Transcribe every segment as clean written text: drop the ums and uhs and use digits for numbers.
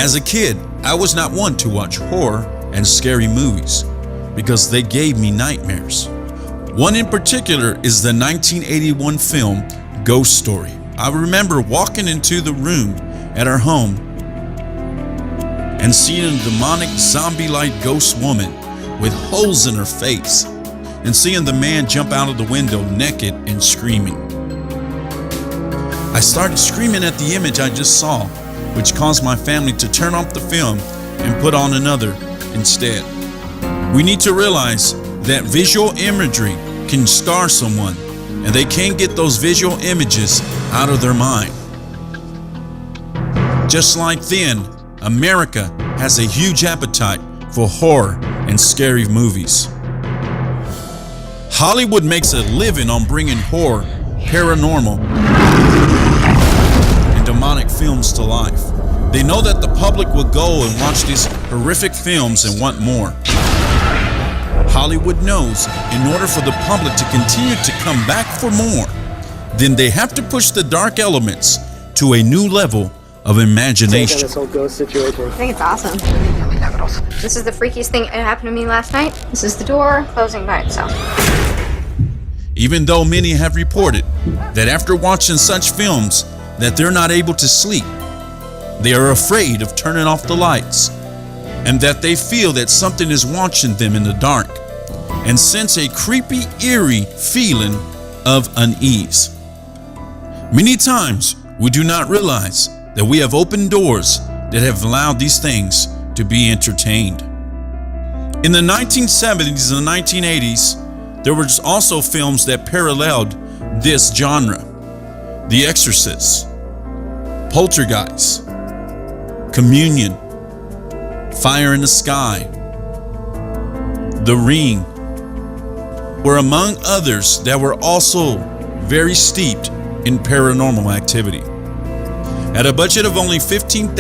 As a kid, I was not one to watch horror and scary movies because they gave me nightmares. One in particular is the 1981 film Ghost Story. I remember walking into the room at our home and seeing a demonic zombie-like ghost woman with holes in her face and seeing the man jump out of the window naked and screaming. I started screaming at the image I just saw, which caused my family to turn off the film and put on another instead. We need to realize that visual imagery can scar someone, and they can't get those visual images out of their mind. Just like then, America has a huge appetite for horror and scary movies. Hollywood makes a living on bringing horror, paranormal, and demonic films to life. They know that the public will go and watch these horrific films and want more. Hollywood knows in order for the public to continue to come back for more, then they have to push the dark elements to a new level of imagination. This whole ghost situation. I think it's awesome. This is the freakiest thing that happened to me last night. This is the door closing by itself. Even though many have reported that after watching such films that they're not able to sleep, they are afraid of turning off the lights, and that they feel that something is watching them in the dark and sense a creepy, eerie feeling of unease. Many times we do not realize that we have opened doors that have allowed these things to be entertained. In the 1970s and the 1980s, there were also films that paralleled this genre. The Exorcist, Poltergeist, Communion, Fire in the Sky, The Ring were among others that were also very steeped in paranormal activity. At a budget of only $15,000,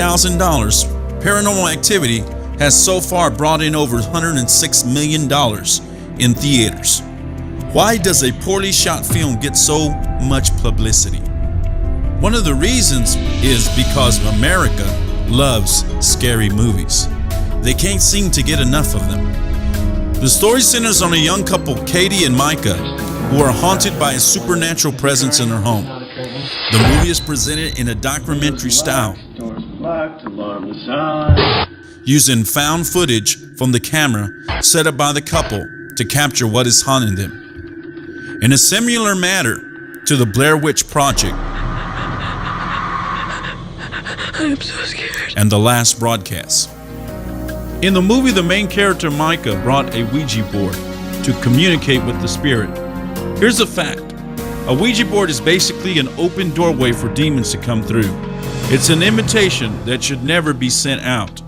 Paranormal Activity has so far brought in over $106 million in theaters. Why does a poorly shot film get so much publicity? One of the reasons is because America loves scary movies. They can't seem to get enough of them. The story centers on a young couple, Katie and Micah, who are haunted by a supernatural presence in their home. The movie is presented in a documentary style, using found footage from the camera set up by the couple to capture what is haunting them. In a similar manner to the Blair Witch Project I'm so scared. and The Last Broadcast. In the movie, the main character Micah brought a Ouija board to communicate with the spirit. Here's a fact. A Ouija board is basically an open doorway for demons to come through. It's an invitation that should never be sent out.